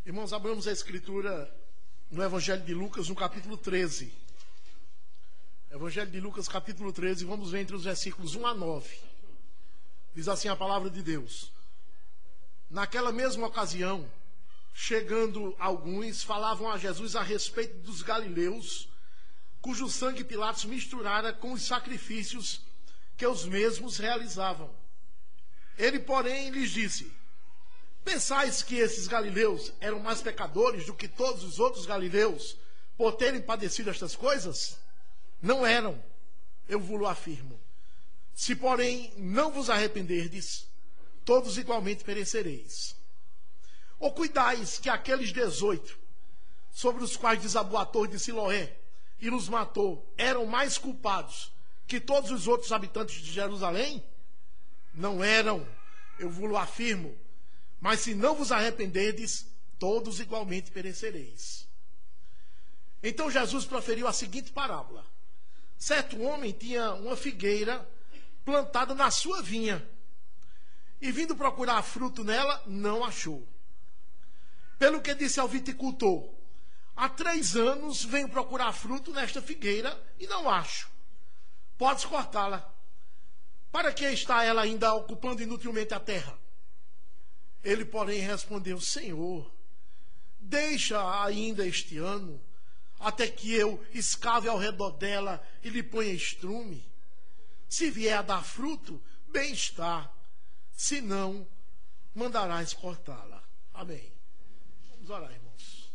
Irmãos, abramos a escritura no Evangelho de Lucas, no capítulo 13. Evangelho de Lucas, capítulo 13, vamos ver entre os versículos 1 a 9. Diz assim a palavra de Deus. Naquela mesma ocasião, chegando alguns, falavam a Jesus a respeito dos galileus, cujo sangue Pilatos misturara com os sacrifícios que os mesmos realizavam. Ele, porém, lhes disse: pensais que esses galileus eram mais pecadores do que todos os outros galileus por terem padecido estas coisas? Não eram, eu vos afirmo. Se, porém, não vos arrependerdes, todos igualmente perecereis. Ou cuidais que aqueles 18, sobre os quais desabou a torre de Siloé e nos matou, eram mais culpados que todos os outros habitantes de Jerusalém? Não eram, eu vos afirmo. Mas se não vos arrependerdes, todos igualmente perecereis. Então Jesus proferiu a seguinte parábola. Certo homem tinha uma figueira plantada na sua vinha, e vindo procurar fruto nela, não achou. Pelo que disse ao viticultor: há 3 anos venho procurar fruto nesta figueira e não acho. Podes cortá-la. Para que está ela ainda ocupando inutilmente a terra? Ele, porém, respondeu: Senhor, deixa ainda este ano, até que eu escave ao redor dela e lhe ponha estrume. Se vier a dar fruto, bem está. Se não, mandarás cortá-la. Amém. Vamos orar, irmãos.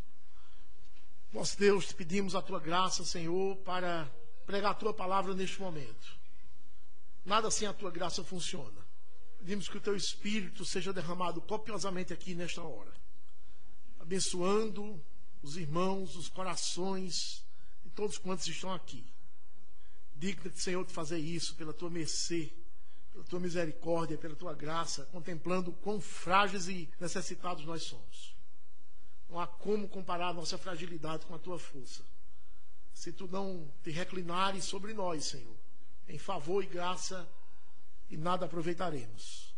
Nosso Deus, te pedimos a tua graça, Senhor, para pregar a tua palavra neste momento. Nada sem a tua graça funciona. Pedimos que o teu Espírito seja derramado copiosamente aqui nesta hora, abençoando os irmãos, os corações de todos quantos estão aqui. Digna-te, Senhor, de fazer isso pela tua mercê, pela tua misericórdia, pela tua graça, contemplando quão frágeis e necessitados nós somos. Não há como comparar a nossa fragilidade com a tua força. Se tu não te reclinares sobre nós, Senhor, em favor e graça, e nada aproveitaremos.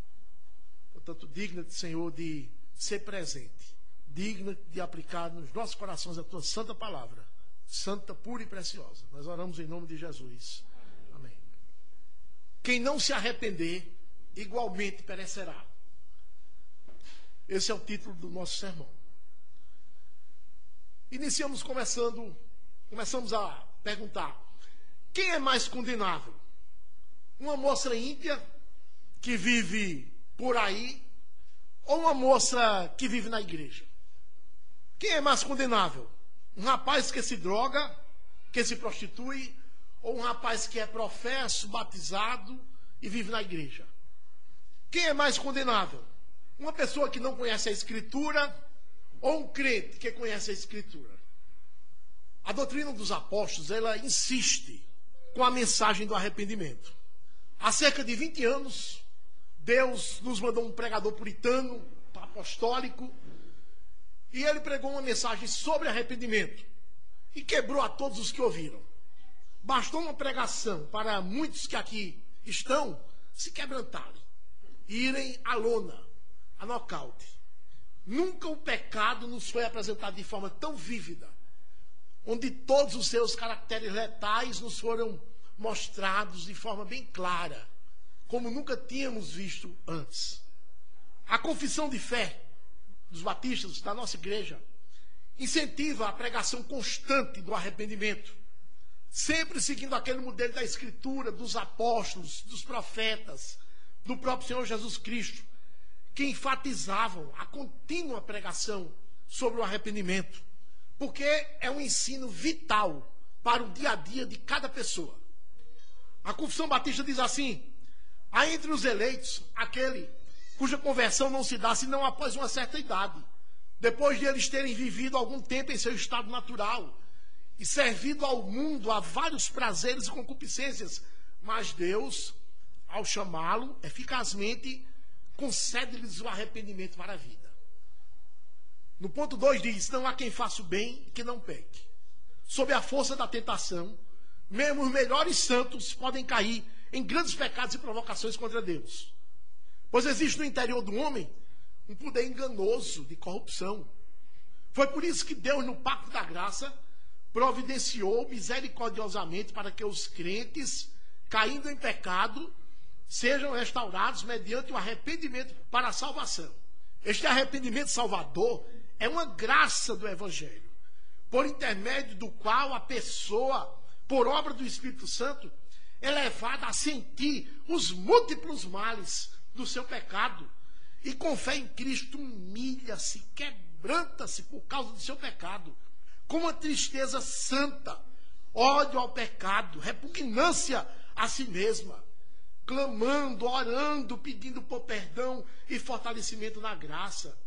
Portanto, digna-te, Senhor, de ser presente. Digna-te de aplicar nos nossos corações a tua santa palavra. Santa, pura e preciosa. Nós oramos em nome de Jesus. Amém. Quem não se arrepender, igualmente perecerá. Esse é o título do nosso sermão. Começamos a perguntar: quem é mais condenável? Uma moça índia que vive por aí ou uma moça que vive na igreja? Quem é mais condenável? Um rapaz que se droga, que se prostitui, ou um rapaz que é professo, batizado e vive na igreja? Quem é mais condenável? Uma pessoa que não conhece a Escritura ou um crente que conhece a Escritura? A doutrina dos apóstolos, ela insiste com a mensagem do arrependimento. Há cerca de 20 anos, Deus nos mandou um pregador puritano, apostólico, e ele pregou uma mensagem sobre arrependimento e quebrou a todos os que ouviram. Bastou uma pregação para muitos que aqui estão se quebrantarem, irem à lona, a nocaute. Nunca o pecado nos foi apresentado de forma tão vívida, onde todos os seus caracteres letais nos foram mostrados de forma bem clara, como nunca tínhamos visto antes. A confissão de fé dos batistas, da nossa igreja, incentiva a pregação constante do arrependimento, sempre seguindo aquele modelo da Escritura, dos apóstolos, dos profetas, do próprio Senhor Jesus Cristo, que enfatizavam a contínua pregação sobre o arrependimento, porque é um ensino vital para o dia a dia de cada pessoa. A Confissão Batista diz assim: há entre os eleitos aquele cuja conversão não se dá senão após uma certa idade, depois de eles terem vivido algum tempo em seu estado natural e servido ao mundo a vários prazeres e concupiscências, mas Deus, ao chamá-lo eficazmente, concede-lhes o arrependimento para a vida. No ponto 2 diz: não há quem faça o bem que não peque. Sob a força da tentação, mesmo os melhores santos podem cair em grandes pecados e provocações contra Deus. Pois existe no interior do homem um poder enganoso de corrupção, Foi por isso que Deus, no pacto da graça, providenciou misericordiosamente para que os crentes, caindo em pecado, sejam restaurados mediante o arrependimento para a salvação. Este arrependimento salvador é uma graça do Evangelho, por intermédio do qual a pessoa, por obra do Espírito Santo, é levada a sentir os múltiplos males do seu pecado e com fé em Cristo humilha-se, quebranta-se por causa do seu pecado, com uma tristeza santa, ódio ao pecado, repugnância a si mesma, clamando, orando, pedindo por perdão e fortalecimento na graça,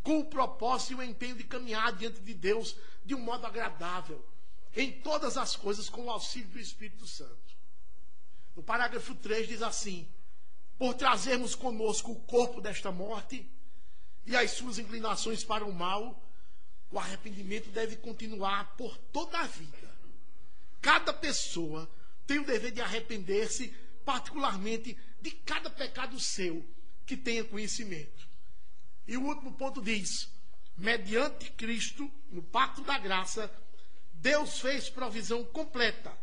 com o propósito e o empenho de caminhar diante de Deus de um modo agradável, em todas as coisas com o auxílio do Espírito Santo. No parágrafo 3 diz assim: por trazermos conosco o corpo desta morte e as suas inclinações para o mal, o arrependimento deve continuar por toda a vida. Cada pessoa tem o dever de arrepender-se, particularmente de cada pecado seu que tenha conhecimento. E o último ponto diz: mediante Cristo, no pacto da graça, Deus fez provisão completa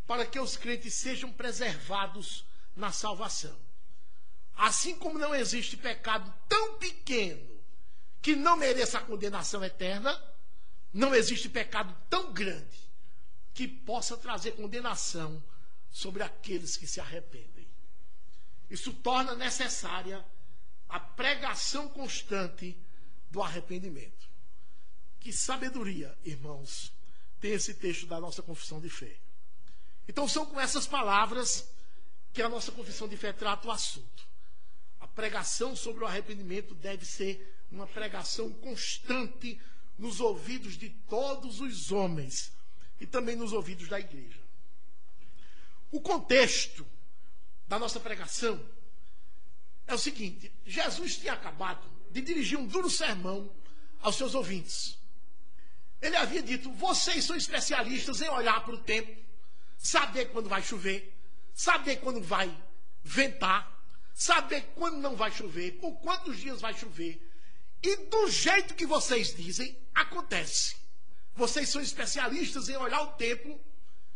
para que os crentes sejam preservados na salvação. Assim como não existe pecado tão pequeno que não mereça a condenação eterna, não existe pecado tão grande que possa trazer condenação sobre aqueles que se arrependem. Isso torna necessária a pregação constante do arrependimento. Que sabedoria, irmãos, tem esse texto da nossa confissão de fé. Então são com essas palavras que a nossa confissão de fé trata o assunto. A pregação sobre o arrependimento deve ser uma pregação constante nos ouvidos de todos os homens e também nos ouvidos da igreja. O contexto da nossa pregação é o seguinte: Jesus tinha acabado de dirigir um duro sermão aos seus ouvintes. Ele havia dito: vocês são especialistas em olhar para o tempo, saber quando vai chover, saber quando vai ventar, saber quando não vai chover, por quantos dias vai chover. E do jeito que vocês dizem, acontece. Vocês são especialistas em olhar o tempo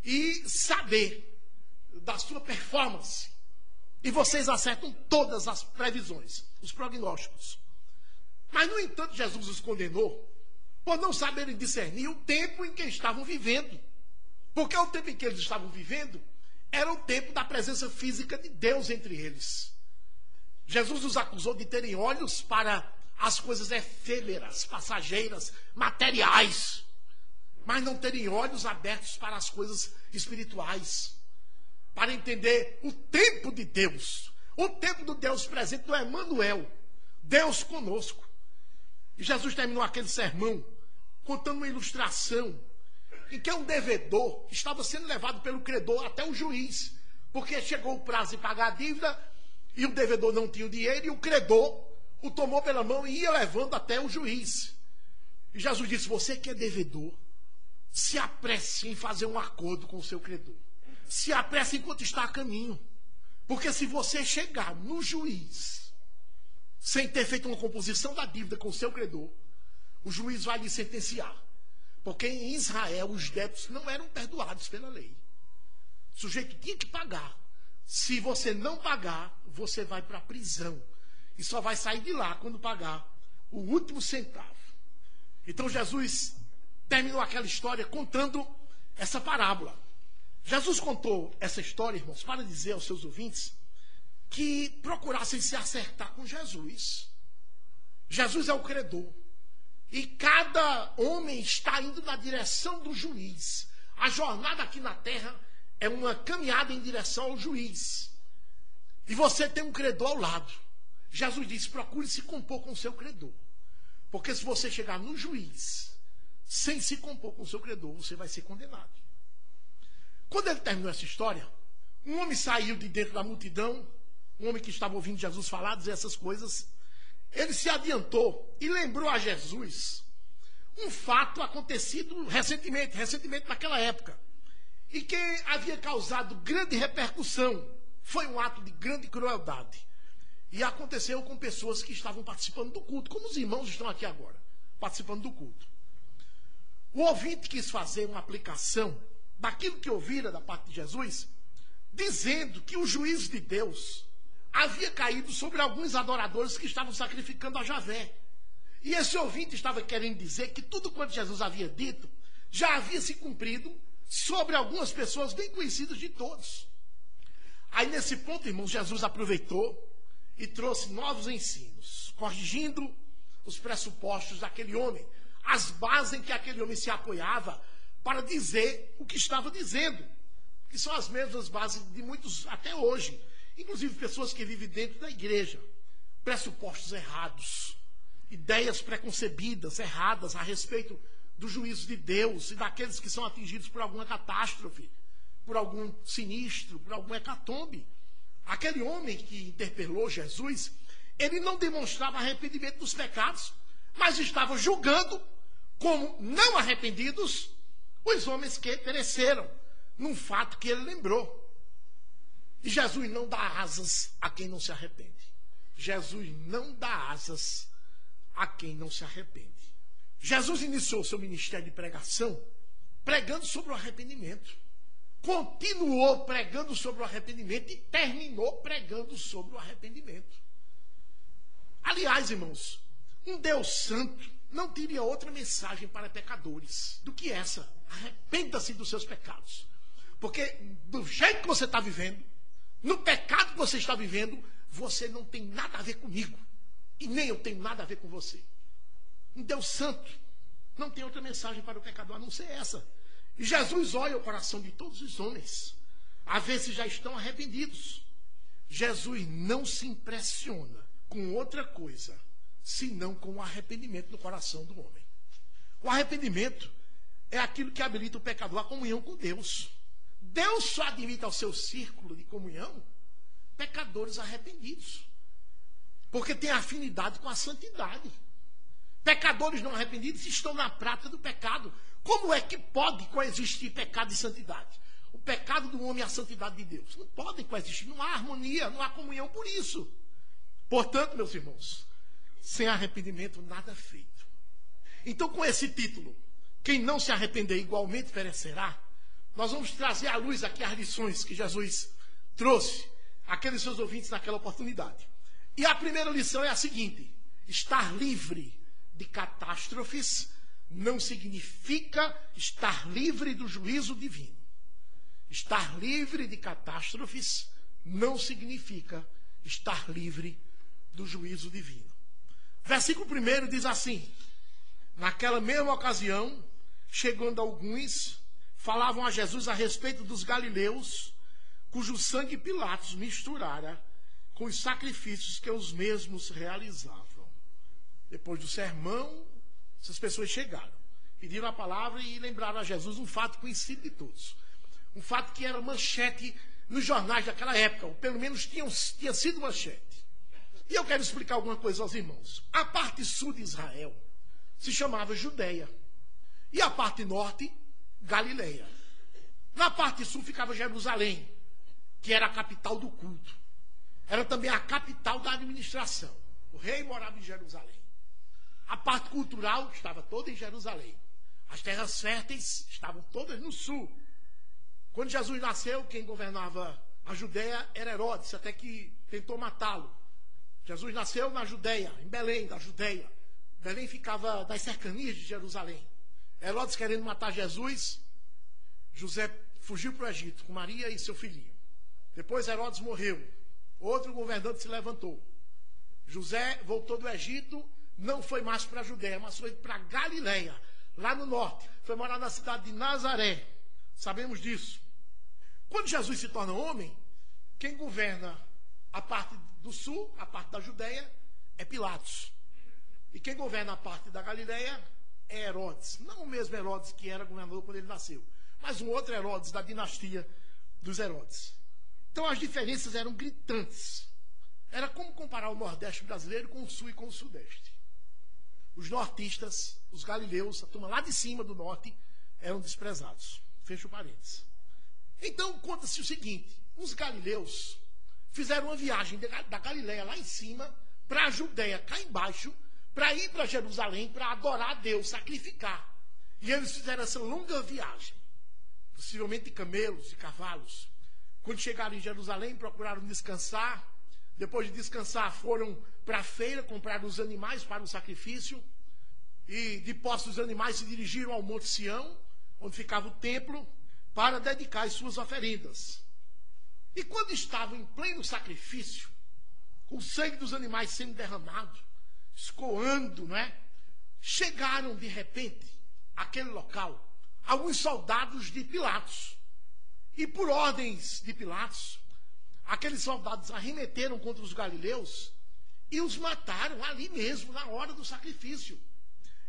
e saber da sua performance. E vocês acertam todas as previsões, os prognósticos. Mas, no entanto, Jesus os condenou por não saberem discernir o tempo em que estavam vivendo. Porque o tempo em que eles estavam vivendo era o tempo da presença física de Deus entre eles. Jesus os acusou de terem olhos para as coisas efêmeras, passageiras, materiais, mas não terem olhos abertos para as coisas espirituais, para entender o tempo de Deus, o tempo do Deus presente, do Emmanuel, Deus conosco. E Jesus terminou aquele sermão contando uma ilustração em que um devedor estava sendo levado pelo credor até o juiz, porque chegou o prazo de pagar a dívida e o devedor não tinha o dinheiro, e o credor o tomou pela mão e ia levando até o juiz. E Jesus disse: você que é devedor, se apresse em fazer um acordo com o seu credor. Se apresse enquanto está a caminho. Porque se você chegar no juiz sem ter feito uma composição da dívida com o seu credor, o juiz vai lhe sentenciar. Porque em Israel os débitos não eram perdoados pela lei. O sujeito tinha que pagar. Se você não pagar, você vai para a prisão. E só vai sair de lá quando pagar o último centavo. Então Jesus terminou aquela história contando essa parábola. Jesus contou essa história, irmãos, para dizer aos seus ouvintes que procurassem se acertar com Jesus. Jesus é o credor. E cada homem está indo na direção do juiz. A jornada aqui na terra é uma caminhada em direção ao juiz. E você tem um credor ao lado. Jesus disse: procure se compor com o seu credor. Porque se você chegar no juiz sem se compor com o seu credor, você vai ser condenado. Quando ele terminou essa história, um homem saiu de dentro da multidão, um homem que estava ouvindo Jesus falar, dizer essas coisas. Ele se adiantou e lembrou a Jesus um fato acontecido recentemente naquela época, e que havia causado grande repercussão. Foi um ato de grande crueldade. E aconteceu com pessoas que estavam participando do culto, como os irmãos estão aqui agora. participando do culto. O ouvinte quis fazer uma aplicação daquilo que ouvira da parte de Jesus, dizendo que o juízo de Deus havia caído sobre alguns adoradores que estavam sacrificando a Javé. E esse ouvinte estava querendo dizer que tudo quanto Jesus havia dito já havia se cumprido sobre algumas pessoas bem conhecidas de todos. Aí nesse ponto, irmãos, Jesus aproveitou e trouxe novos ensinos, corrigindo os pressupostos daquele homem, as bases em que aquele homem se apoiava para dizer o que estava dizendo, que são as mesmas bases de muitos até hoje, inclusive pessoas que vivem dentro da igreja. Pressupostos errados, ideias preconcebidas, erradas a respeito do juízo de Deus e daqueles que são atingidos por alguma catástrofe, por algum sinistro, por algum hecatombe. Aquele homem que interpelou Jesus, ele não demonstrava arrependimento dos pecados, mas estava julgando como não arrependidos os homens que pereceram, num fato que ele lembrou. E Jesus não dá asas a quem não se arrepende. Jesus não dá asas a quem não se arrepende. Jesus iniciou seu ministério de pregação pregando sobre o arrependimento. Continuou pregando sobre o arrependimento e terminou pregando sobre o arrependimento. Aliás, irmãos, um Deus santo não teria outra mensagem para pecadores do que essa: arrependa-se dos seus pecados. Porque do jeito que você está vivendo, no pecado que você está vivendo, você não tem nada a ver comigo. E nem eu tenho nada a ver com você. Um Deus santo não tem outra mensagem para o pecador a não ser essa. E Jesus olha o coração de todos os homens, a ver se já estão arrependidos. Jesus não se impressiona com outra coisa, senão com o arrependimento no coração do homem. O arrependimento é aquilo que habilita o pecador à comunhão com Deus. Deus só admite ao seu círculo de comunhão pecadores arrependidos, porque tem afinidade com a santidade. Pecadores não arrependidos estão na prática do pecado. Como é que pode coexistir pecado e santidade? O pecado do homem e a santidade de Deus não podem coexistir, não há harmonia, não há comunhão por isso. Portanto, meus irmãos, sem arrependimento nada feito. Então, com esse título, quem não se arrepender igualmente perecerá, nós vamos trazer à luz aqui as lições que Jesus trouxe àqueles seus ouvintes naquela oportunidade. E a primeira lição é a seguinte: estar livre de catástrofes não significa estar livre do juízo divino. Estar livre de catástrofes não significa estar livre do juízo divino. Versículo 1 diz assim: naquela mesma ocasião, chegando alguns, falavam a Jesus a respeito dos galileus, cujo sangue Pilatos misturara com os sacrifícios que os mesmos realizavam. Depois do sermão, essas pessoas chegaram, pediram a palavra e lembraram a Jesus um fato conhecido de todos. Um fato que era manchete nos jornais daquela época, ou pelo menos tinha sido manchete. E eu quero explicar alguma coisa aos irmãos. A parte sul de Israel se chamava Judeia. E a parte norte, Galileia. Na parte sul ficava Jerusalém, que era a capital do culto. Era também a capital da administração. O rei morava em Jerusalém. A parte cultural estava toda em Jerusalém. As terras férteis estavam todas no sul. Quando Jesus nasceu, quem governava a Judeia era Herodes, até que tentou matá-lo. Jesus nasceu na Judeia, em Belém, da Judeia. Belém ficava das cercanias de Jerusalém. Herodes, querendo matar Jesus, José fugiu para o Egito com Maria e seu filhinho. Depois Herodes morreu. Outro governante se levantou. José voltou do Egito, não foi mais para a Judeia, mas foi para Galileia, lá no norte. Foi morar na cidade de Nazaré. Sabemos disso. Quando Jesus se torna homem, quem governa a parte do sul, a parte da Judeia, é Pilatos. E quem governa a parte da Galileia é Herodes. Não o mesmo Herodes que era governador quando ele nasceu, mas um outro Herodes da dinastia dos Herodes. Então as diferenças eram gritantes. Era como comparar o Nordeste brasileiro com o Sul e com o Sudeste. Os nortistas, os galileus, a turma lá de cima do norte, eram desprezados. Fecha o parênteses. Então conta-se o seguinte: os galileus fizeram uma viagem da Galileia lá em cima para a Judeia cá embaixo, para ir para Jerusalém, para adorar a Deus, sacrificar. E eles fizeram essa longa viagem, possivelmente de camelos e cavalos. Quando chegaram em Jerusalém, procuraram descansar. Depois de descansar, foram para a feira, compraram os animais para o sacrifício. E de posse dos animais, se dirigiram ao Monte Sião, onde ficava o templo, para dedicar as suas oferendas. E quando estavam em pleno sacrifício, com o sangue dos animais sendo derramado, escoando, não é? Chegaram de repente àquele local alguns soldados de Pilatos. E por ordens de Pilatos, aqueles soldados arremeteram contra os galileus e os mataram ali mesmo, na hora do sacrifício.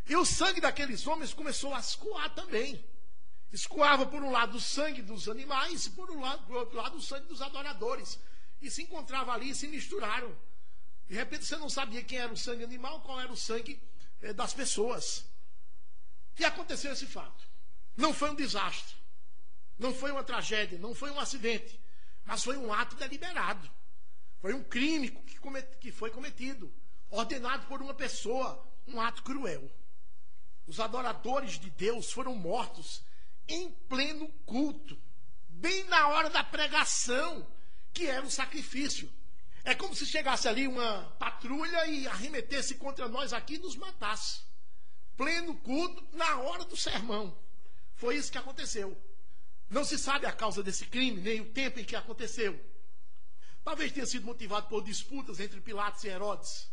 E o sangue daqueles homens começou a escoar também. Escoava por um lado o sangue dos animais e por outro lado o sangue dos adoradores. E se encontrava ali e se misturaram. De repente você não sabia quem era o sangue animal, qual era o sangue das pessoas. E aconteceu esse fato. Não foi um desastre, não foi uma tragédia, não foi um acidente, mas foi um ato deliberado. Foi um crime que foi cometido, ordenado por uma pessoa, um ato cruel. Os adoradores de Deus foram mortos em pleno culto, bem na hora da pregação, que era o sacrifício. É como se chegasse ali uma patrulha e arremetesse contra nós aqui e nos matasse. Pleno culto, na hora do sermão. Foi isso que aconteceu. Não se sabe a causa desse crime, nem o tempo em que aconteceu. Talvez tenha sido motivado por disputas entre Pilatos e Herodes.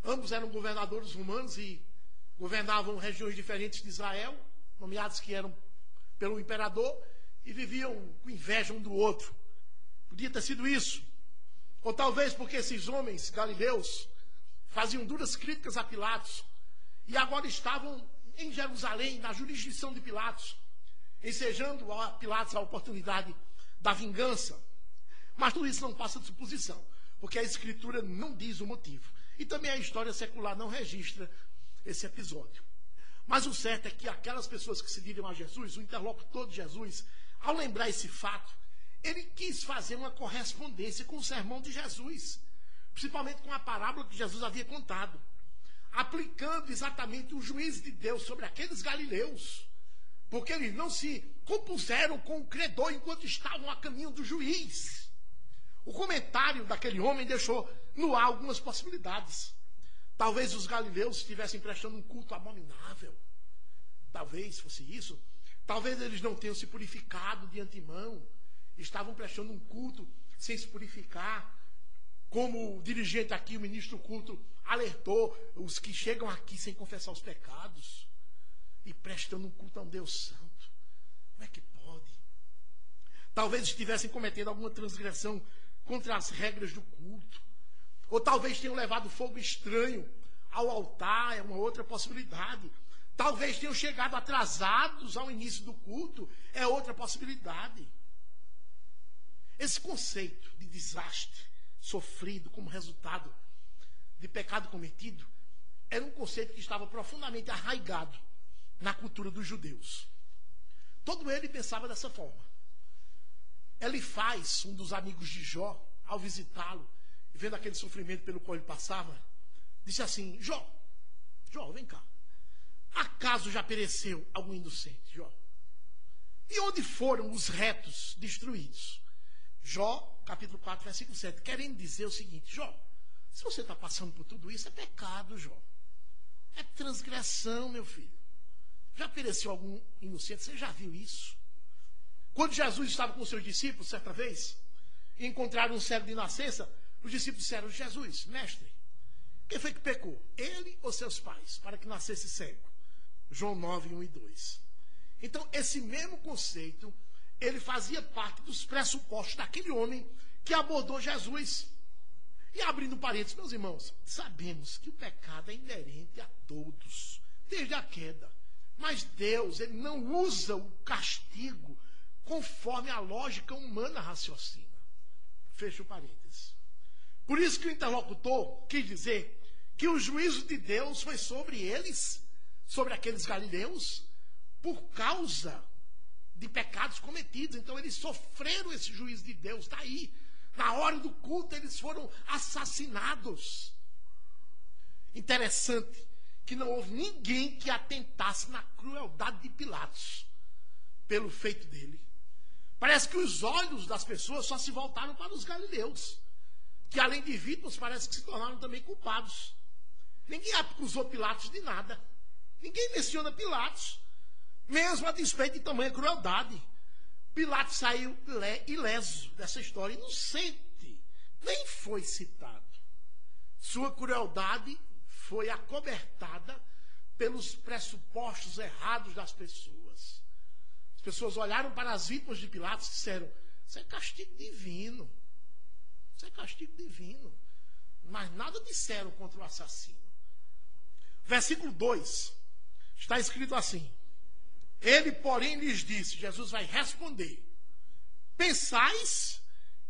Ambos eram governadores romanos e governavam regiões diferentes de Israel, nomeados que eram pelo imperador, e viviam com inveja um do outro. Podia ter sido isso. Ou talvez porque esses homens galileus faziam duras críticas a Pilatos e agora estavam em Jerusalém, na jurisdição de Pilatos, ensejando a Pilatos a oportunidade da vingança. Mas tudo isso não passa de suposição, porque a Escritura não diz o motivo. E também a história secular não registra esse episódio. Mas o certo é que aquelas pessoas que seguiram a Jesus, o interlocutor de Jesus, ao lembrar esse fato, ele quis fazer uma correspondência com o sermão de Jesus, principalmente com a parábola que Jesus havia contado, aplicando exatamente o juízo de Deus sobre aqueles galileus, porque eles não se compuseram com o credor enquanto estavam a caminho do juiz. O comentário daquele homem deixou no ar algumas possibilidades. Talvez os galileus estivessem prestando um culto abominável. Talvez fosse isso. Talvez eles não tenham se purificado de antemão. Estavam prestando um culto sem se purificar. Como o dirigente aqui, o ministro do culto, alertou os que chegam aqui sem confessar os pecados e prestando um culto a um Deus santo. Como é que pode? Talvez estivessem cometendo alguma transgressão contra as regras do culto. Ou talvez tenham levado fogo estranho ao altar, é uma outra possibilidade. Talvez tenham chegado atrasados ao início do culto, é outra possibilidade. Esse conceito de desastre sofrido como resultado de pecado cometido era um conceito que estava profundamente arraigado na cultura dos judeus. Todo ele pensava dessa forma. Elifaz, um dos amigos de Jó, ao visitá-lo, vendo aquele sofrimento pelo qual ele passava, disse assim: Jó, vem cá. Acaso já pereceu algum inocente, Jó? E onde foram os retos destruídos? Jó, capítulo 4, versículo 7, querendo dizer o seguinte: Jó, se você está passando por tudo isso, é pecado, Jó. É transgressão, meu filho. Já pereceu algum inocente? Você já viu isso? Quando Jesus estava com os seus discípulos, certa vez, e encontraram um cego de nascença, os discípulos disseram: Jesus, mestre, quem foi que pecou? Ele ou seus pais, para que nascesse cego? João 9, 1 e 2. Então, esse mesmo conceito, ele fazia parte dos pressupostos daquele homem que abordou Jesus. E abrindo parênteses, meus irmãos, sabemos que o pecado é inerente a todos, desde a queda. Mas Deus, ele não usa o castigo conforme a lógica humana raciocina. Fecha o parênteses. Por isso que o interlocutor quis dizer que o juízo de Deus foi sobre eles, sobre aqueles galileus, por causa de pecados cometidos. Então eles sofreram esse juízo de Deus. Está aí. Na hora do culto eles foram assassinados. Interessante que não houve ninguém que atentasse na crueldade de Pilatos pelo feito dele. Parece que os olhos das pessoas só se voltaram para os galileus, que além de vítimas, parece que se tornaram também culpados. Ninguém acusou Pilatos de nada. Ninguém menciona Pilatos, mesmo a despeito de tamanha crueldade. Pilatos saiu ileso dessa história, inocente, nem foi citado. Sua crueldade foi acobertada pelos pressupostos errados das pessoas. As pessoas olharam para as vítimas de Pilatos e disseram: isso é castigo divino. Isso é castigo divino. Mas nada disseram contra o assassino. Versículo 2, está escrito assim: ele, porém, lhes disse, Jesus vai responder: pensais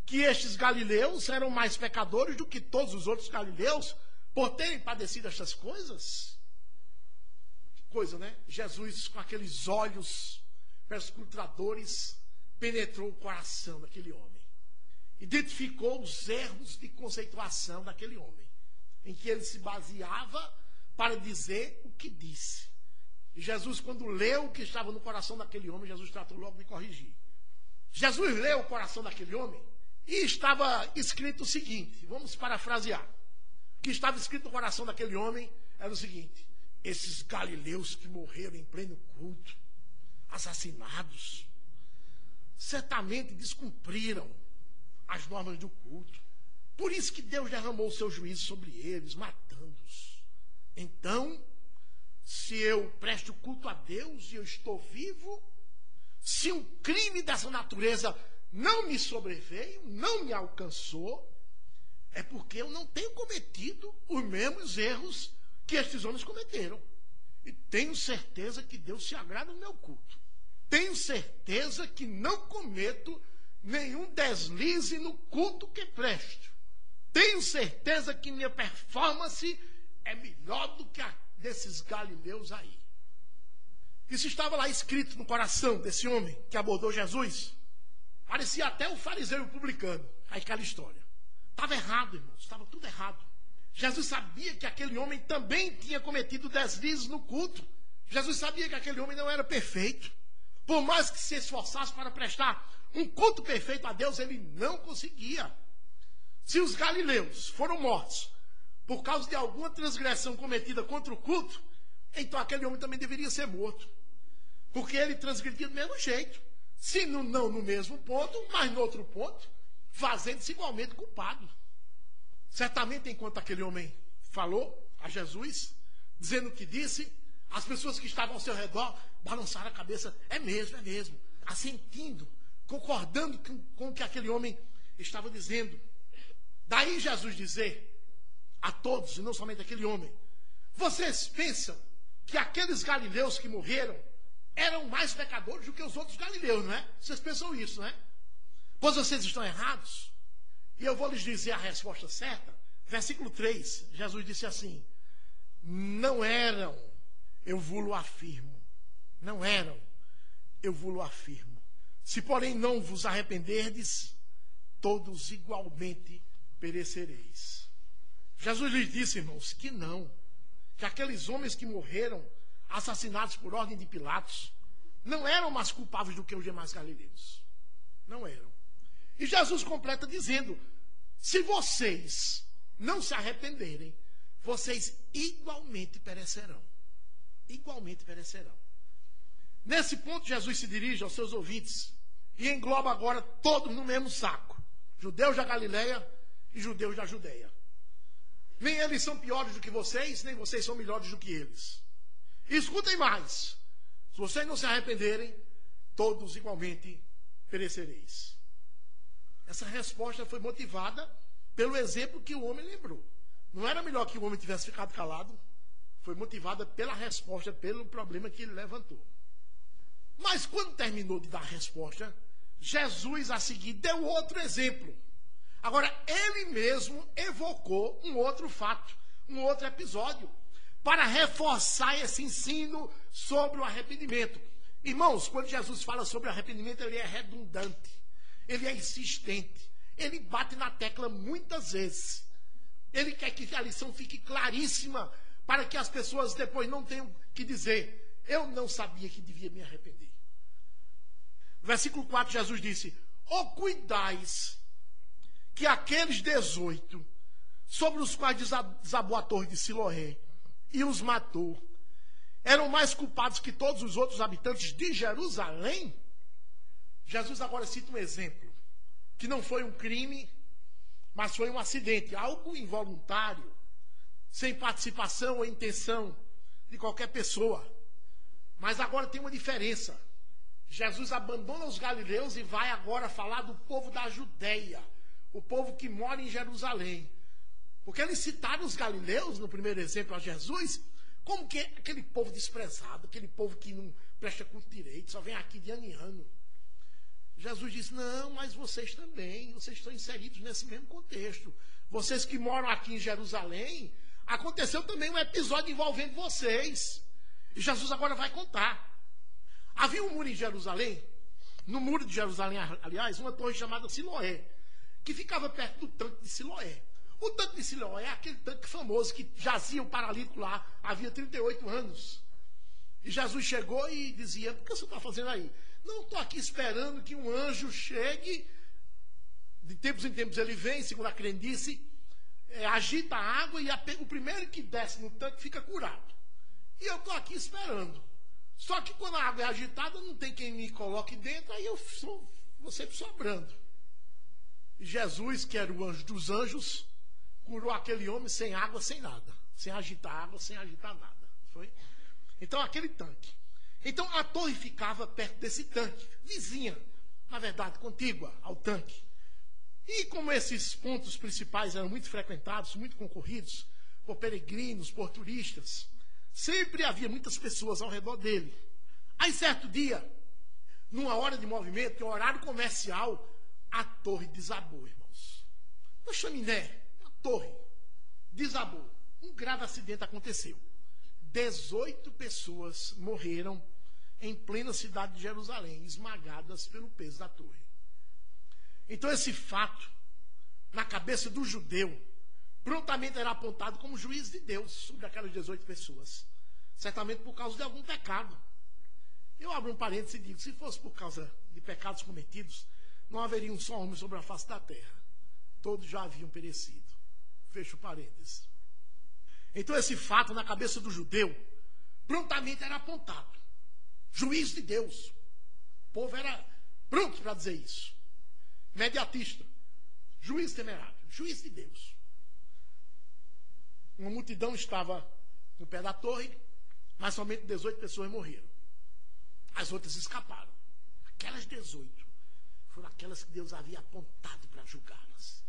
que estes galileus eram mais pecadores do que todos os outros galileus por terem padecido estas coisas? Que coisa, né? Jesus, com aqueles olhos perscrutadores, penetrou o coração daquele homem. Identificou os erros de conceituação daquele homem, em que ele se baseava para dizer o que disse. E Jesus, quando leu o que estava no coração daquele homem, Jesus tratou logo de corrigir. Jesus leu o coração daquele homem e estava escrito o seguinte, vamos parafrasear. O que estava escrito no coração daquele homem era o seguinte: esses galileus que morreram em pleno culto, assassinados, certamente descumpriram as normas do culto. Por isso que Deus derramou o seu juízo sobre eles, matando-os. Então, se eu presto culto a Deus e eu estou vivo, se um crime dessa natureza não me sobreveio, não me alcançou, é porque eu não tenho cometido os mesmos erros que estes homens cometeram. E tenho certeza que Deus se agrada no meu culto. Tenho certeza que não cometo nenhum deslize no culto que presto. Tenho certeza que minha performance é melhor do que a desses galileus aí. Isso estava lá escrito no coração desse homem que abordou Jesus. Parecia até o fariseu e o publicano. Aí aquela história. Estava errado, irmãos. Estava tudo errado. Jesus sabia que aquele homem também tinha cometido deslizes no culto. Jesus sabia que aquele homem não era perfeito. Por mais que se esforçasse para prestar um culto perfeito a Deus, ele não conseguia. Se os galileus foram mortos por causa de alguma transgressão cometida contra o culto, então aquele homem também deveria ser morto. Porque ele transgredia do mesmo jeito. Se não no mesmo ponto, mas no outro ponto, fazendo-se igualmente culpado. Certamente, enquanto aquele homem falou a Jesus, dizendo o que disse, as pessoas que estavam ao seu redor balançaram a cabeça. É mesmo, assentindo, concordando com o que aquele homem estava dizendo. Daí Jesus dizer a todos, e não somente aquele homem: vocês pensam que aqueles galileus que morreram eram mais pecadores do que os outros galileus, não é? Vocês pensam isso, não é? Pois vocês estão errados. E eu vou lhes dizer a resposta certa. Versículo 3, Jesus disse assim: não eram, eu vou-lo afirmo. Não eram, eu vou-lo afirmo. Se porém não vos arrependerdes, todos igualmente perecereis. Jesus lhes disse, irmãos, que não. Que aqueles homens que morreram, assassinados por ordem de Pilatos, não eram mais culpáveis do que os demais galileus. Não eram. E Jesus completa dizendo: se vocês não se arrependerem, vocês igualmente perecerão. Igualmente perecerão. Nesse ponto, Jesus se dirige aos seus ouvintes e engloba agora todos no mesmo saco: judeus da Galileia e judeus da Judeia. Nem eles são piores do que vocês, nem vocês são melhores do que eles. E escutem mais: se vocês não se arrependerem, todos igualmente perecereis. Essa resposta foi motivada pelo exemplo que o homem lembrou. Não era melhor que o homem tivesse ficado calado? Foi motivada pela resposta, pelo problema que ele levantou. Mas quando terminou de dar a resposta, Jesus a seguir deu outro exemplo. Agora, ele mesmo evocou um outro fato, um outro episódio, para reforçar esse ensino sobre o arrependimento. Irmãos, quando Jesus fala sobre o arrependimento, ele é redundante, ele é insistente, ele bate na tecla muitas vezes. Ele quer que a lição fique claríssima para que as pessoas depois não tenham que dizer: eu não sabia que devia me arrepender. Versículo 4, Jesus disse: ou cuidais que aqueles 18, sobre os quais desabou a torre de Siloé e os matou, eram mais culpados que todos os outros habitantes de Jerusalém? Jesus agora cita um exemplo, que não foi um crime, mas foi um acidente, algo involuntário, sem participação ou intenção de qualquer pessoa. Mas agora tem uma diferença. Jesus abandona os galileus e vai agora falar do povo da Judeia, o povo que mora em Jerusalém. Porque eles citaram os galileus, no primeiro exemplo a Jesus, como que aquele povo desprezado, aquele povo que não presta culto direito, só vem aqui de ano em ano. Jesus disse: não, mas vocês também, vocês estão inseridos nesse mesmo contexto. Vocês que moram aqui em Jerusalém, aconteceu também um episódio envolvendo vocês. E Jesus agora vai contar. Havia um muro em Jerusalém, no muro de Jerusalém, aliás, uma torre chamada Siloé, que ficava perto do tanque de Siloé. O tanque de Siloé é aquele tanque famoso que jazia o paralítico lá, havia 38 anos. E Jesus chegou e dizia: o que você está fazendo aí? Não, estou aqui esperando que um anjo chegue. De tempos em tempos ele vem, segundo a crendice, agita a água e o primeiro que desce no tanque fica curado. E eu estou aqui esperando. Só que quando a água é agitada, não tem quem me coloque dentro, aí eu vou sempre sobrando. E Jesus, que era o anjo dos anjos, curou aquele homem sem água, sem nada. Sem agitar água, sem agitar nada. Foi? Então, aquele tanque. Então, a torre ficava perto desse tanque, vizinha, na verdade, contígua ao tanque. E como esses pontos principais eram muito frequentados, muito concorridos, por peregrinos, por turistas, sempre havia muitas pessoas ao redor dele. Aí, certo dia, numa hora de movimento, que é um horário comercial, a torre desabou, irmãos. Uma chaminé, a torre desabou. Um grave acidente aconteceu. 18 pessoas morreram em plena cidade de Jerusalém, esmagadas pelo peso da torre. Então esse fato, na cabeça do judeu, prontamente era apontado como juiz de Deus sobre aquelas 18 pessoas. Certamente por causa de algum pecado. Eu abro um parênteses e digo: se fosse por causa de pecados cometidos, não haveria um só homem sobre a face da terra. Todos já haviam perecido. Fecho parênteses. Então esse fato na cabeça do judeu prontamente era apontado. Juiz de Deus. O povo era pronto para dizer isso. Mediatista. Juiz temerário. Juiz de Deus. Uma multidão estava no pé da torre, mas somente 18 pessoas morreram. As outras escaparam. Aquelas 18 foram aquelas que Deus havia apontado para julgá-las.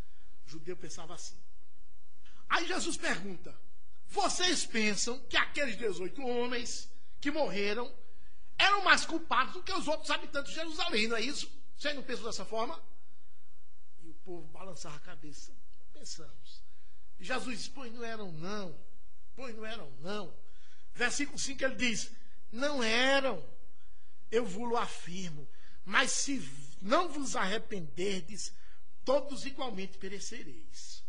O judeu pensava assim. Aí Jesus pergunta: vocês pensam que aqueles 18 homens que morreram eram mais culpados do que os outros habitantes de Jerusalém, não é isso? Vocês não pensam dessa forma? E o povo balançava a cabeça. Pensamos. E Jesus diz: pois não eram não. Pois não eram não. Versículo 5 ele diz: não eram, eu vos afirmo, mas se não vos arrependerdes, todos igualmente perecereis.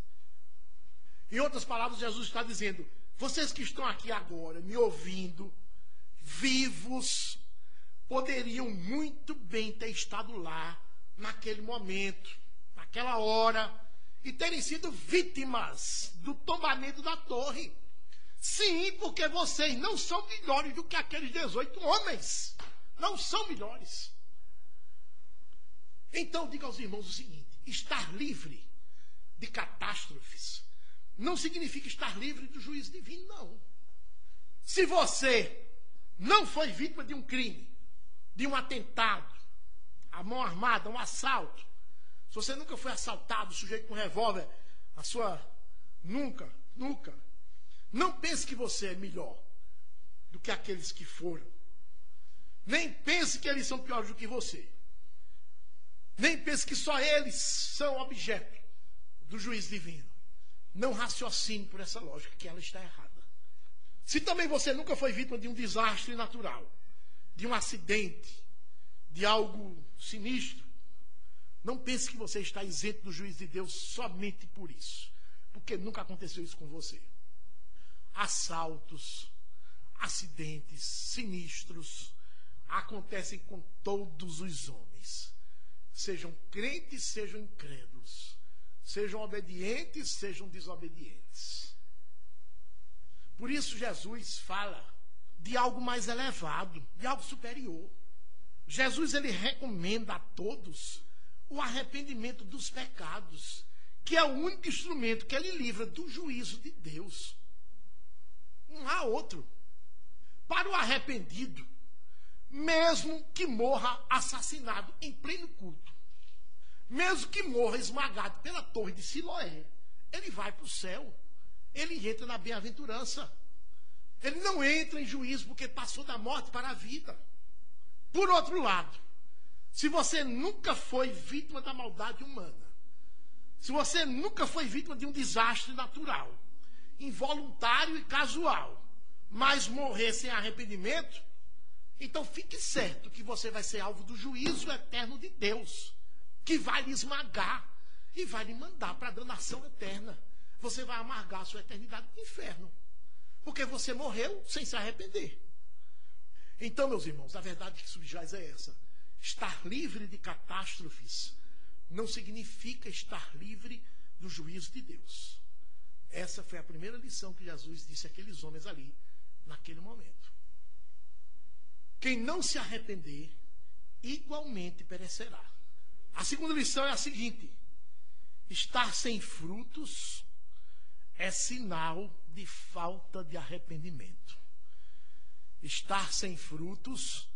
Em outras palavras, Jesus está dizendo: vocês que estão aqui agora, me ouvindo, vivos, poderiam muito bem ter estado lá, naquele momento, naquela hora, e terem sido vítimas do tombamento da torre. Sim, porque vocês não são melhores do que aqueles 18 homens. Não são melhores. Então, diga aos irmãos o seguinte: estar livre de catástrofes não significa estar livre do juízo divino, não. Se você não foi vítima de um crime, de um atentado, a mão armada, um assalto, se você nunca foi assaltado, sujeito com um revólver, a sua nunca, não pense que você é melhor do que aqueles que foram. Nem pense que eles são piores do que você. Nem pense que só eles são objeto do juízo divino. Não raciocine por essa lógica, que ela está errada. Se também você nunca foi vítima de um desastre natural, de um acidente, de algo sinistro, não pense que você está isento do juízo de Deus somente por isso, porque nunca aconteceu isso com você. assaltos, acidentes sinistros acontecem com todos os homens. Sejam crentes, sejam incrédulos. Sejam obedientes, sejam desobedientes. Por isso Jesus fala de algo mais elevado, de algo superior. Jesus, ele recomenda a todos o arrependimento dos pecados, que é o único instrumento que ele livra do juízo de Deus. Não há outro. Para o arrependido, mesmo que morra assassinado em pleno culto, mesmo que morra esmagado pela torre de Siloé, ele vai para o céu. Ele entra na bem-aventurança. Ele não entra em juízo porque passou da morte para a vida. Por outro lado, se você nunca foi vítima da maldade humana, se você nunca foi vítima de um desastre natural, involuntário e casual, mas morrer sem arrependimento, então fique certo que você vai ser alvo do juízo eterno de Deus, que vai lhe esmagar e vai lhe mandar para a danação eterna. Você vai amargar a sua eternidade no inferno, porque você morreu sem se arrepender. Então, meus irmãos, a verdade que subjaz é essa. Estar livre de catástrofes não significa estar livre do juízo de Deus. Essa foi a primeira lição que Jesus disse àqueles homens ali, naquele momento. Quem não se arrepender, igualmente perecerá. A segunda lição é a seguinte: estar sem frutos é sinal de falta de arrependimento. Estar sem frutos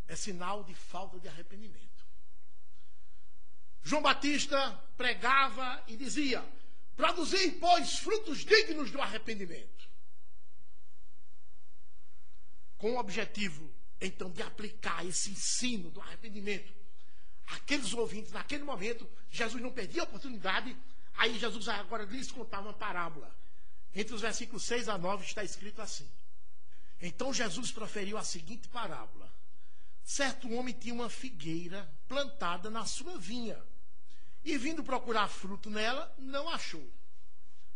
é sinal de falta de arrependimento. João Batista pregava e dizia: produzir, pois, frutos dignos do arrependimento. Com o objetivo, então, de aplicar esse ensino do arrependimento àqueles ouvintes, naquele momento, Jesus não perdia a oportunidade. Aí Jesus agora lhes contava uma parábola. Entre os versículos 6 a 9 está escrito assim: então Jesus proferiu a seguinte parábola. Certo homem tinha uma figueira plantada na sua vinha, e vindo procurar fruto nela, não achou.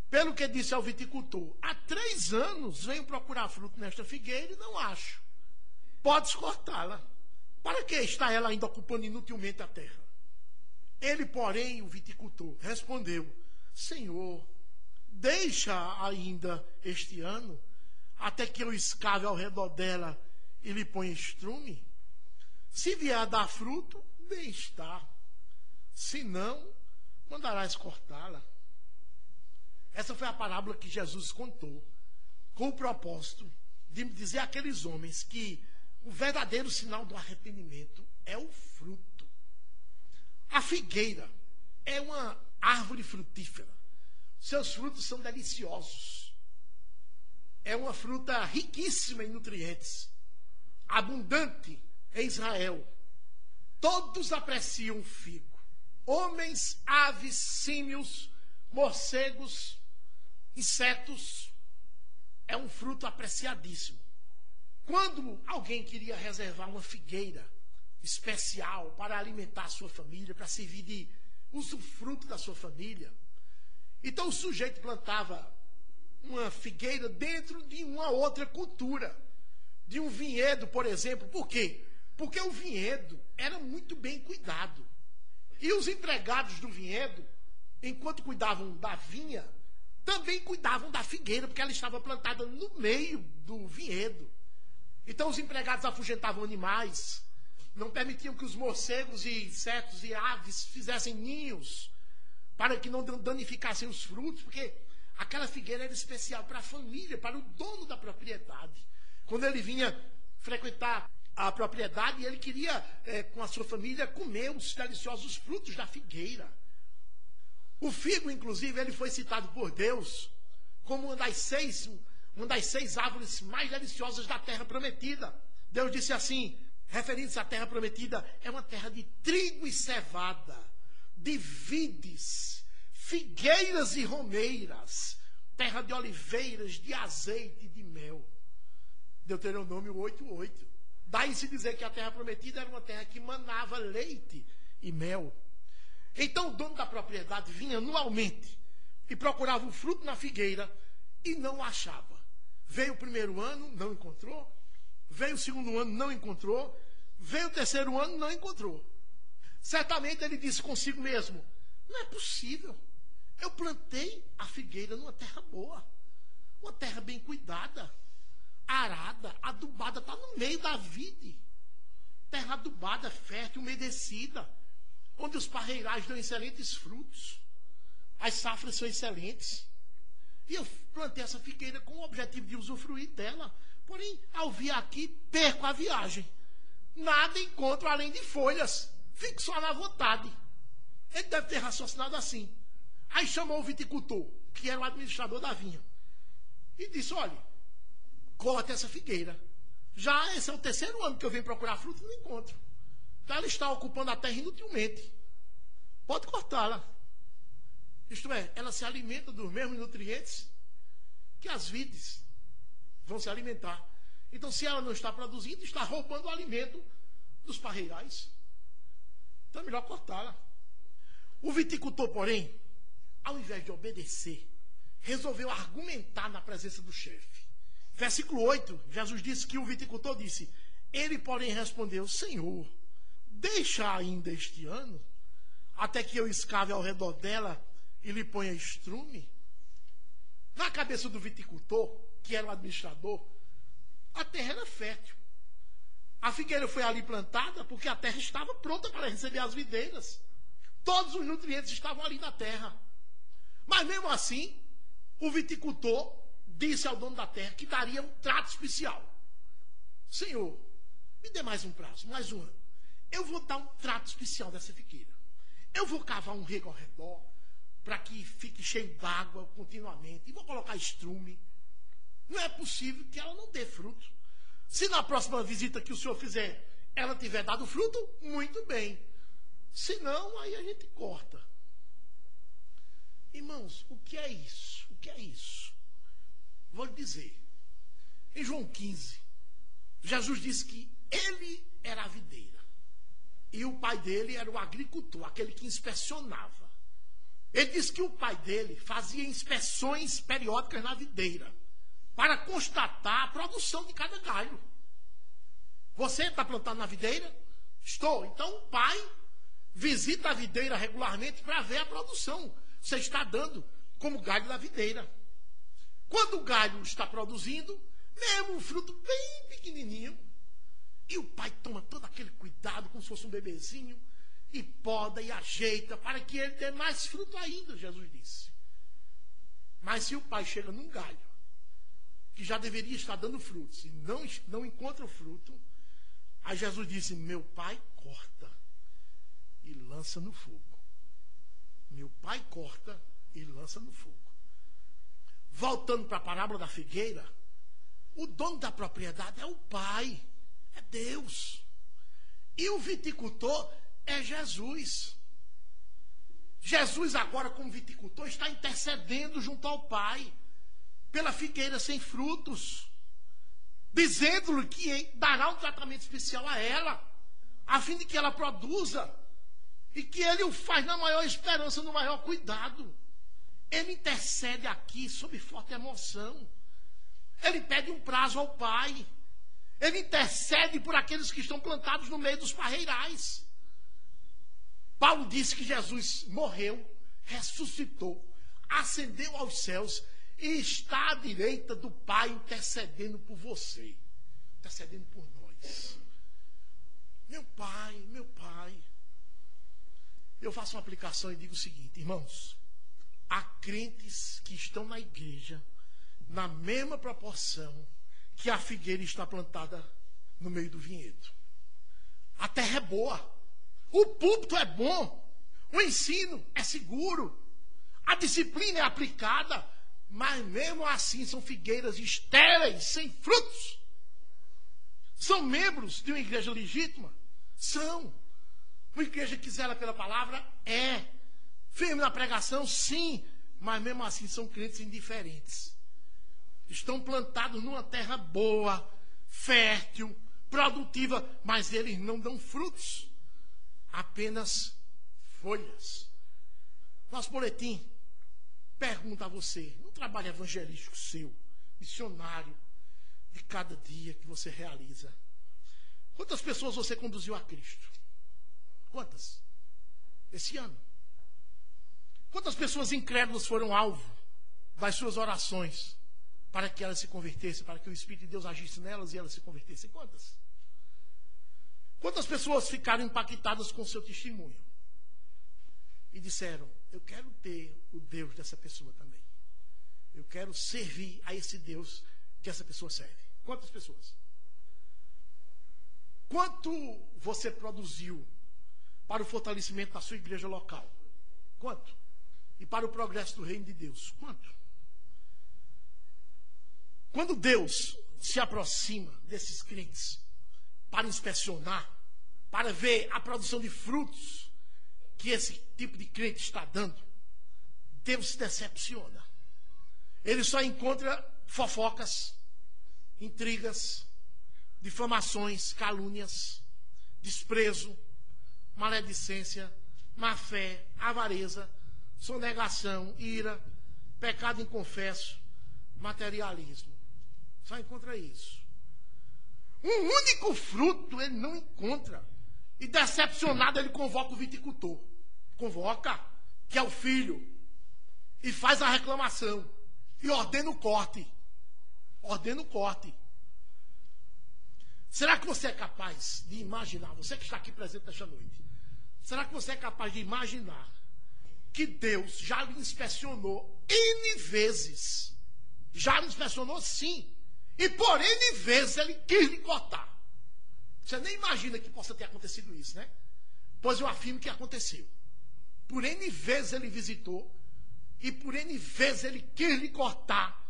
Pelo que disse ao viticultor: há 3 anos venho procurar fruto nesta figueira e não acho. Podes cortá-la. Para que está ela ainda ocupando inutilmente a terra? Ele, porém, o viticultor, respondeu: Senhor, deixa ainda este ano, até que eu escave ao redor dela e lhe ponha estrume. Se vier a dar fruto, bem está. Se não, mandarás cortá-la. Essa foi a parábola que Jesus contou, com o propósito de dizer àqueles homens que o verdadeiro sinal do arrependimento é o fruto. A figueira é uma árvore frutífera. Seus frutos são deliciosos. É uma fruta riquíssima em nutrientes, abundante em Israel. Todos apreciam o figo. Homens, aves, símios, morcegos, insetos. É um fruto apreciadíssimo. Quando alguém queria reservar uma figueira especial para alimentar a sua família, para servir de usufruto da sua família, então o sujeito plantava uma figueira dentro de uma outra cultura, de um vinhedo, por exemplo. Por quê? Porque o vinhedo era muito bem cuidado. E os empregados do vinhedo, enquanto cuidavam da vinha, também cuidavam da figueira, porque ela estava plantada no meio do vinhedo. Então os empregados afugentavam animais, não permitiam que os morcegos e insetos e aves fizessem ninhos, para que não danificassem os frutos, porque aquela figueira era especial para a família, para o dono da propriedade. Quando ele vinha frequentar a propriedade, ele queria, com a sua família, comer os deliciosos frutos da figueira. O figo, inclusive, ele foi citado por Deus como uma das seis árvores mais deliciosas da terra prometida. Deus disse assim, referindo-se à terra prometida: é uma terra de trigo e cevada, de vides, figueiras e romeiras, terra de oliveiras, de azeite e de mel. Deuteronômio 8:8. Daí-se dizer que a terra prometida era uma terra que manava leite e mel. Então o dono da propriedade vinha anualmente e procurava o fruto na figueira e não o achava. Veio o primeiro ano, não encontrou. Veio o segundo ano, não encontrou. Veio o terceiro ano, não encontrou. Certamente ele disse consigo mesmo: não é possível. Eu plantei a figueira numa terra boa. Uma terra bem cuidada, arada, adubada, está no meio da vide. Terra adubada, fértil, umedecida, onde os parreirais dão excelentes frutos. As safras são excelentes. E eu plantei essa figueira com o objetivo de usufruir dela. Porém, ao vir aqui, perco a viagem. Nada encontro além de folhas. Fico só na vontade. Ele deve ter raciocinado assim. Aí chamou o viticultor, que era o administrador da vinha, e disse: olha, corte essa figueira. Já esse é o terceiro ano que eu venho procurar fruto e não encontro. Então ela está ocupando a terra inutilmente. Pode cortá-la. Isto é, ela se alimenta dos mesmos nutrientes que as vides vão se alimentar. Então, se ela não está produzindo, está roubando o alimento dos parreirais. Então é melhor cortá-la. O viticultor, porém, ao invés de obedecer, resolveu argumentar na presença do chefe. Versículo 8, Jesus disse que o viticultor disse: ele, porém, respondeu: Senhor, deixa ainda este ano, até que eu escave ao redor dela e lhe ponha estrume. Na cabeça do viticultor, que era o administrador, a terra era fértil. A figueira foi ali plantada porque a terra estava pronta para receber as videiras. Todos os nutrientes estavam ali na terra. Mas mesmo assim, o viticultor disse ao dono da terra que daria um trato especial. Senhor, me dê mais um prazo, mais um ano. Eu vou dar um trato especial dessa figueira. Eu vou cavar um rego ao redor, para que fique cheio d'água continuamente. E vou colocar estrume. Não é possível que ela não dê fruto. Se na próxima visita que o senhor fizer, ela tiver dado fruto, muito bem. Se não, aí a gente corta. Irmãos, o que é isso? O que é isso? Vou lhe dizer. Em João 15, Jesus disse que ele era a videira. E o pai dele era o agricultor, aquele que inspecionava. Ele disse que o pai dele fazia inspeções periódicas na videira, para constatar a produção de cada galho. Você está plantando na videira? Estou. Então o pai visita a videira regularmente para ver a produção. Você está dando como galho da videira. Quando o galho está produzindo, mesmo um fruto bem pequenininho, e o pai toma todo aquele cuidado, como se fosse um bebezinho, e poda e ajeita, para que ele dê mais fruto ainda, Jesus disse. Mas se o pai chega num galho, que já deveria estar dando frutos, e não encontra o fruto, aí Jesus disse: meu pai corta e lança no fogo. Meu pai corta e lança no fogo. Voltando para a parábola da figueira, o dono da propriedade é o pai, é Deus. E o viticultor é Jesus. Jesus agora, como viticultor, está intercedendo junto ao pai pela figueira sem frutos, dizendo-lhe que dará um tratamento especial a ela, a fim de que ela produza, e que ele o faz na maior esperança, no maior cuidado. Ele intercede aqui sob forte emoção. Ele pede um prazo ao pai. Ele intercede por aqueles que estão plantados no meio dos parreirais. Paulo disse que Jesus morreu, ressuscitou, ascendeu aos céus e está à direita do Pai intercedendo por você, intercedendo por nós. Meu pai, meu pai. Eu faço uma aplicação e digo o seguinte: irmãos, há crentes que estão na igreja na mesma proporção que a figueira está plantada no meio do vinhedo. A terra é boa, o púlpito é bom, o ensino é seguro, a disciplina é aplicada, mas mesmo assim são figueiras estéreis, sem frutos. São membros de uma igreja legítima? São. Uma igreja que zela pela palavra? É. Firme na pregação? Sim. Mas mesmo assim são crentes indiferentes. Estão plantados numa terra boa, fértil, produtiva, mas eles não dão frutos. Apenas folhas. Nosso boletim pergunta a você, no trabalho evangelístico seu, missionário de cada dia que você realiza. Quantas pessoas você conduziu a Cristo? Quantas? Esse ano. Quantas pessoas incrédulas foram alvo das suas orações para que elas se convertessem, para que o Espírito de Deus agisse nelas e elas se convertessem? Quantas? Quantas pessoas ficaram impactadas com o seu testemunho e disseram, eu quero ter o Deus dessa pessoa também. Eu quero servir a esse Deus que essa pessoa serve. Quantas pessoas? Quanto você produziu para o fortalecimento da sua igreja local? Quanto? E para o progresso do reino de Deus? Quanto? Quando Deus se aproxima desses crentes para inspecionar, para ver a produção de frutos que esse tipo de crente está dando, Deus se decepciona. Ele só encontra fofocas, intrigas, difamações, calúnias, desprezo, maledicência, má fé, avareza, sonegação, ira, pecado inconfesso, materialismo. Só encontra isso. Um único fruto ele não encontra. E decepcionado ele convoca o viticultor. Convoca, que é o filho, e faz a reclamação. E ordena o corte. Ordena o corte. Será que você é capaz de imaginar, você que está aqui presente nesta noite, será que você é capaz de imaginar que Deus já lhe inspecionou N vezes? Já lhe inspecionou sim. E por N vezes ele quis lhe cortar. Você nem imagina que possa ter acontecido isso, né? Pois eu afirmo que aconteceu. Por N vezes ele visitou. E por N vezes ele quis lhe cortar.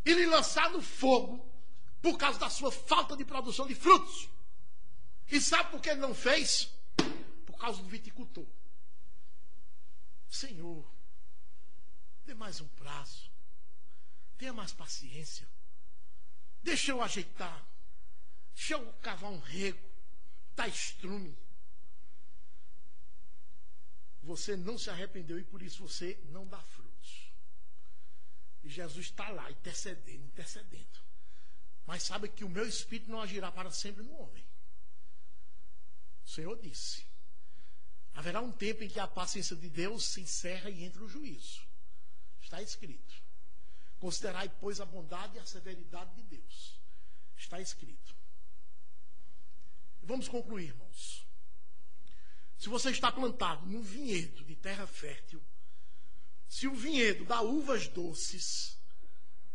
E lhe lançar no fogo. Por causa da sua falta de produção de frutos. E sabe por que ele não fez? Por causa do viticultor. Senhor, dê mais um prazo. Tenha mais paciência. Deixa eu ajeitar. Deixa eu cavar um rego. Tá estrume. Você não se arrependeu e por isso você não dá frutos. E Jesus está lá, intercedendo, intercedendo. Mas sabe que o meu espírito não agirá para sempre no homem. O Senhor disse. Haverá um tempo em que a paciência de Deus se encerra e entra o juízo. Está escrito. Considerai, pois, a bondade e a severidade de Deus. Está escrito. Vamos concluir, irmãos. Se você está plantado num vinhedo de terra fértil, se o vinhedo dá uvas doces,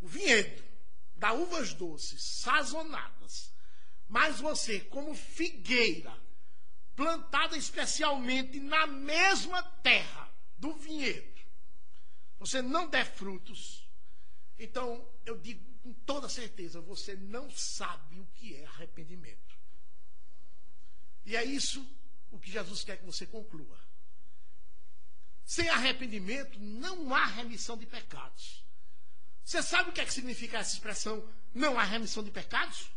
o vinhedo dá uvas doces, sazonadas, mas você, como figueira, plantada especialmente na mesma terra do vinhedo, você não der frutos, então eu digo com toda certeza, você não sabe o que é arrependimento. E é isso o que Jesus quer que você conclua. Sem arrependimento não há remissão de pecados. Você sabe o que é que significa essa expressão, não há remissão de pecados?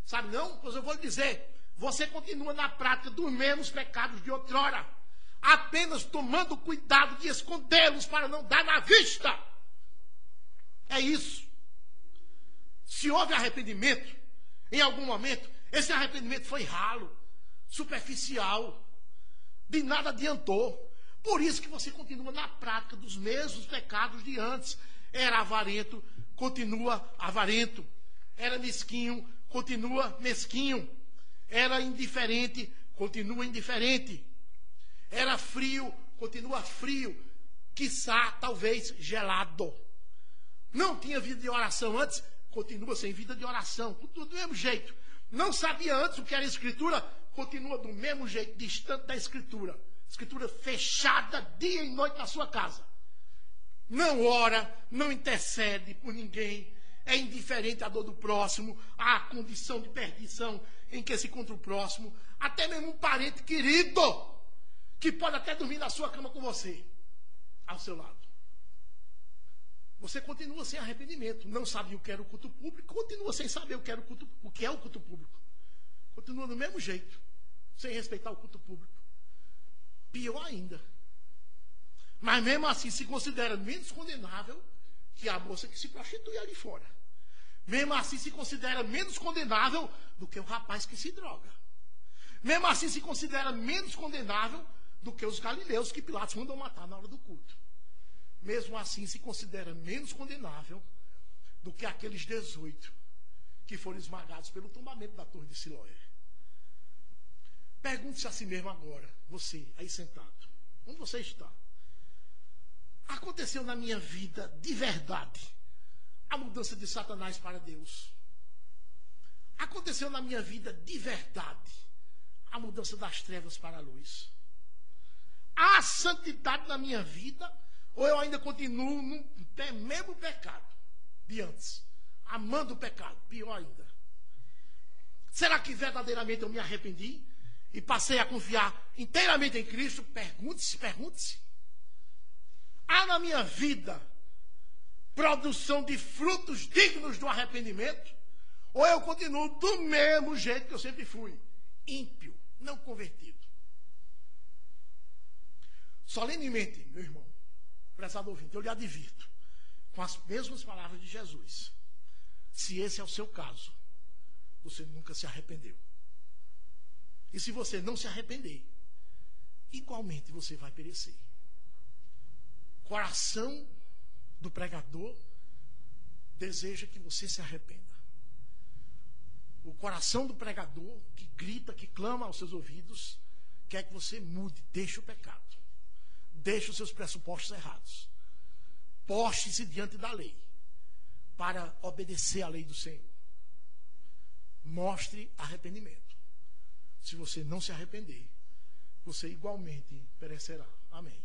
Sabe não? Pois eu vou lhe dizer, você continua na prática dos mesmos pecados de outrora, apenas tomando cuidado de escondê-los para não dar na vista. É isso. Se houve arrependimento, em algum momento, esse arrependimento foi ralo, superficial, de nada adiantou. Por isso que você continua na prática dos mesmos pecados de antes. Era avarento, continua avarento. Era mesquinho, continua mesquinho. Era indiferente, continua indiferente. Era frio, continua frio. Quiçá, talvez, gelado. Não tinha vida de oração antes, continua sem vida de oração. Tudo do mesmo jeito. Não sabia antes o que era escritura, continua do mesmo jeito, distante da escritura. Escritura fechada dia e noite na sua casa. Não ora, não intercede por ninguém. É indiferente à dor do próximo, à condição de perdição em que se encontra o próximo. Até mesmo um parente querido, que pode até dormir na sua cama com você, ao seu lado. Você continua sem arrependimento. Não sabe o que era o culto público, continua sem saber o que é o culto público. Continua do mesmo jeito, sem respeitar o culto público. Pior ainda. Mas mesmo assim se considera menos condenável que a moça que se prostitui ali fora. Mesmo assim se considera menos condenável do que o rapaz que se droga. Mesmo assim se considera menos condenável do que os galileus que Pilatos mandou matar na hora do culto. Mesmo assim se considera menos condenável do que aqueles 18 que foram esmagados pelo tombamento da torre de Siloé. Pergunte-se a si mesmo agora, você aí sentado, onde você está? Aconteceu na minha vida de verdade a mudança de Satanás para Deus? Aconteceu na minha vida de verdade a mudança das trevas para a luz? Há santidade na minha vida? Ou eu ainda continuo no mesmo pecado de antes? Amando o pecado, pior ainda. Será que verdadeiramente eu me arrependi e passei a confiar inteiramente em Cristo? Pergunte-se. Há na minha vida produção de frutos dignos do arrependimento? Ou eu continuo do mesmo jeito que eu sempre fui, ímpio, não convertido? Solenemente, meu irmão, prezado ouvinte, eu lhe advirto, com as mesmas palavras de Jesus, se esse é o seu caso, você nunca se arrependeu. E se você não se arrepender, igualmente você vai perecer. Coração do pregador deseja que você se arrependa. O coração do pregador, que grita, que clama aos seus ouvidos, quer que você mude, deixe o pecado. Deixe os seus pressupostos errados. Poste-se diante da lei para obedecer à lei do Senhor. Mostre arrependimento. Se você não se arrepender, você igualmente perecerá. Amém.